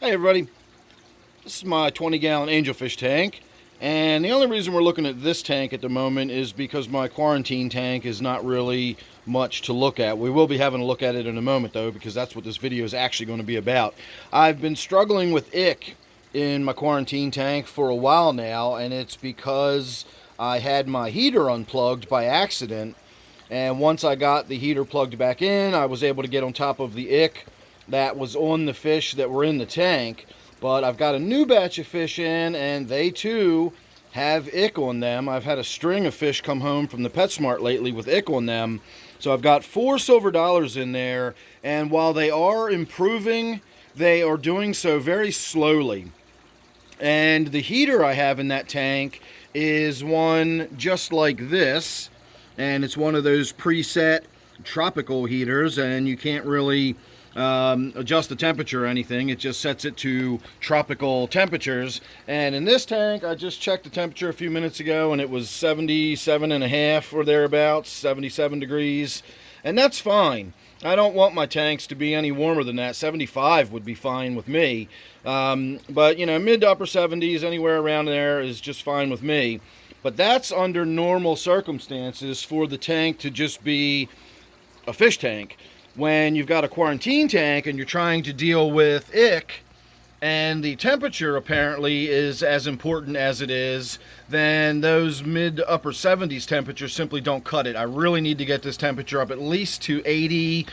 Hey everybody, this is my 20-gallon angelfish tank, and the only reason we're looking at this tank at the moment is because my quarantine tank is not really much to look at. We will be having a look at it in a moment though, because that's what this video is actually going to be about. I've been struggling with ick in my quarantine tank for a while now, and it's because I had my heater unplugged by accident, and once I got the heater plugged back in, I was able to get on top of the ick that was on the fish that were in the tank. But I've got a new batch of fish in, and they too have ick on them. I've had a string of fish come home from the PetSmart lately with ick on them. So I've got 4 silver dollars in there, and while they are improving, they are doing so very slowly. And the heater I have in that tank is one just like this, and it's one of those preset tropical heaters, and you can't really adjust the temperature or anything. It just sets it to tropical temperatures. And in this tank, I just checked the temperature a few minutes ago, and it was 77.5 or thereabouts, 77 degrees, and that's fine. I don't want my tanks to be any warmer than that. 75 would be fine with me, but you know, mid to upper 70s, anywhere around there is just fine with me. But that's under normal circumstances for the tank to just be a fish tank. When you've got a quarantine tank and you're trying to deal with ick, and the temperature apparently is as important as it is, then those mid to upper 70s temperatures simply don't cut it. I really need to get this temperature up at least to 80,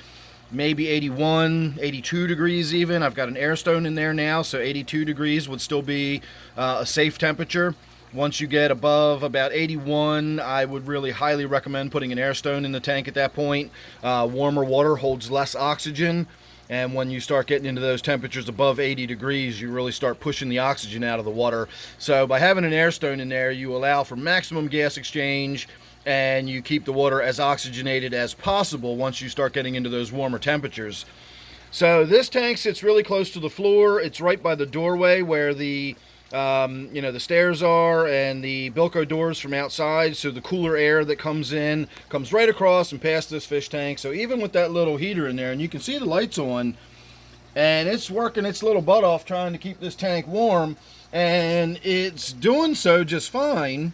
maybe 81, 82 degrees even. I've got an air stone in there now, so 82 degrees would still be a safe temperature. Once you get above about 81, I would really highly recommend putting an air stone in the tank at that point. Warmer water holds less oxygen, and when you start getting into those temperatures above 80 degrees, you really start pushing the oxygen out of the water. So by having an air stone in there, you allow for maximum gas exchange, and you keep the water as oxygenated as possible once you start getting into those warmer temperatures. So this tank sits really close to the floor. It's right by the doorway where the the stairs are, and the Bilko doors from outside, so the cooler air that comes in comes right across and past this fish tank. So even with that little heater in there, and you can see the lights on, and it's working its little butt off trying to keep this tank warm, and it's doing so just fine,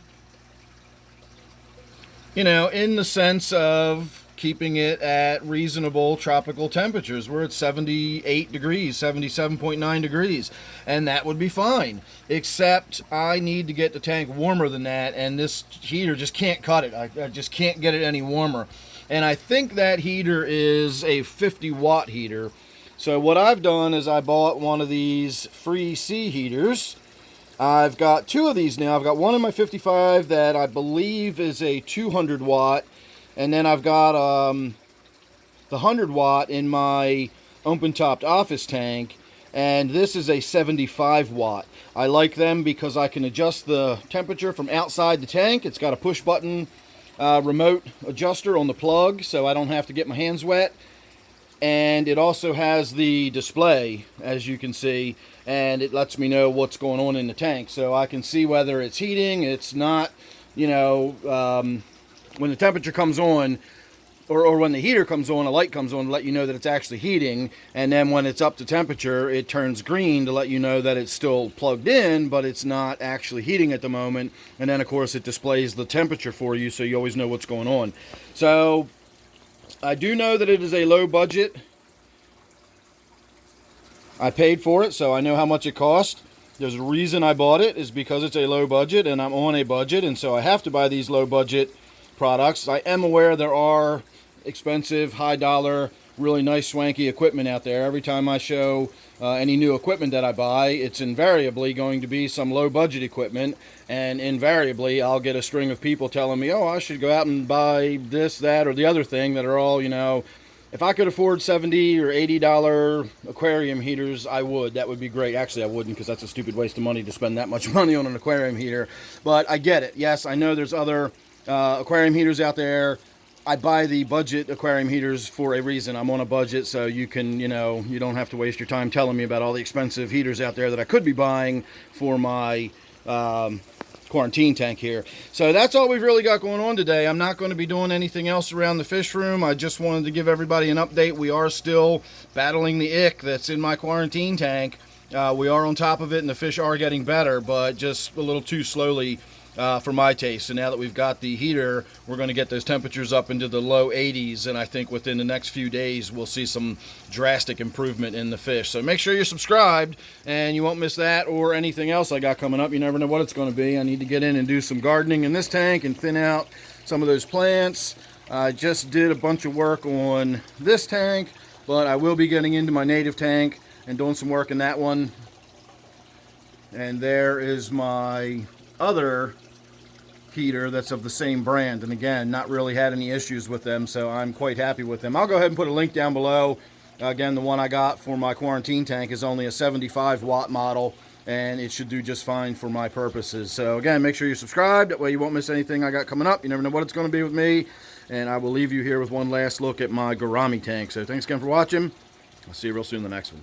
you know, in the sense of keeping it at reasonable tropical temperatures. We're at 78 degrees, 77.9 degrees, and that would be fine, except I need to get the tank warmer than that, and this heater just can't cut it. I just can't get it any warmer. And I think that heater is a 50-watt heater. So what I've done is I bought one of these free C heaters. I've got 2 of these now. I've got one in my 55 that I believe is a 200-watt, and then I've got the 100-watt in my open-topped office tank, and this is a 75-watt. I like them because I can adjust the temperature from outside the tank. It's got a push-button remote adjuster on the plug, so I don't have to get my hands wet. And it also has the display, as you can see, and it lets me know what's going on in the tank. So I can see whether it's heating, it's not, you know, when the temperature comes on, or when the heater comes on, a light comes on to let you know that it's actually heating, and then when it's up to temperature, it turns green to let you know that it's still plugged in, but it's not actually heating at the moment. And then, of course, it displays the temperature for you, so you always know what's going on. So I do know that it is a low budget. I paid for it, so I know how much it cost. There's a reason I bought it, is because it's a low budget, and I'm on a budget, and so I have to buy these low budget products. I am aware there are expensive, high dollar, really nice swanky equipment out there. Every time I show any new equipment that I buy, it's invariably going to be some low budget equipment, and invariably I'll get a string of people telling me, oh, I should go out and buy this, that, or the other thing, that are all, you know, if I could afford $70 or $80 aquarium heaters, I would. That would be great. Actually, I wouldn't, because that's a stupid waste of money to spend that much money on an aquarium heater. But I get it. Yes, I know there's other aquarium heaters out there. I buy the budget aquarium heaters for a reason. I'm on a budget, so you can, you know, you don't have to waste your time telling me about all the expensive heaters out there that I could be buying for my quarantine tank here. So that's all we've really got going on today. I'm not going to be doing anything else around the fish room. I just wanted to give everybody an update. We are still battling the ick that's in my quarantine tank. We are on top of it, and the fish are getting better, but just a little too slowly for my taste. So now that we've got the heater, we're going to get those temperatures up into the low 80s, and I think within the next few days we'll see some drastic improvement in the fish. So make sure you're subscribed, and you won't miss that or anything else I got coming up. You never know what it's going to be. I need to get in and do some gardening in this tank and thin out some of those plants. I just did a bunch of work on this tank, but I will be getting into my native tank and doing some work in that one. And there is my other heater that's of the same brand, and again, not really had any issues with them, so I'm quite happy with them. I'll go ahead and put a link down below. Again, the one I got for my quarantine tank is only a 75 watt model, and it should do just fine for my purposes. So again, make sure you're subscribed, that way you won't miss anything I got coming up. You never know what it's going to be with me. And I will leave you here with one last look at my gourami tank. So thanks again for watching. I'll see you real soon in the next one.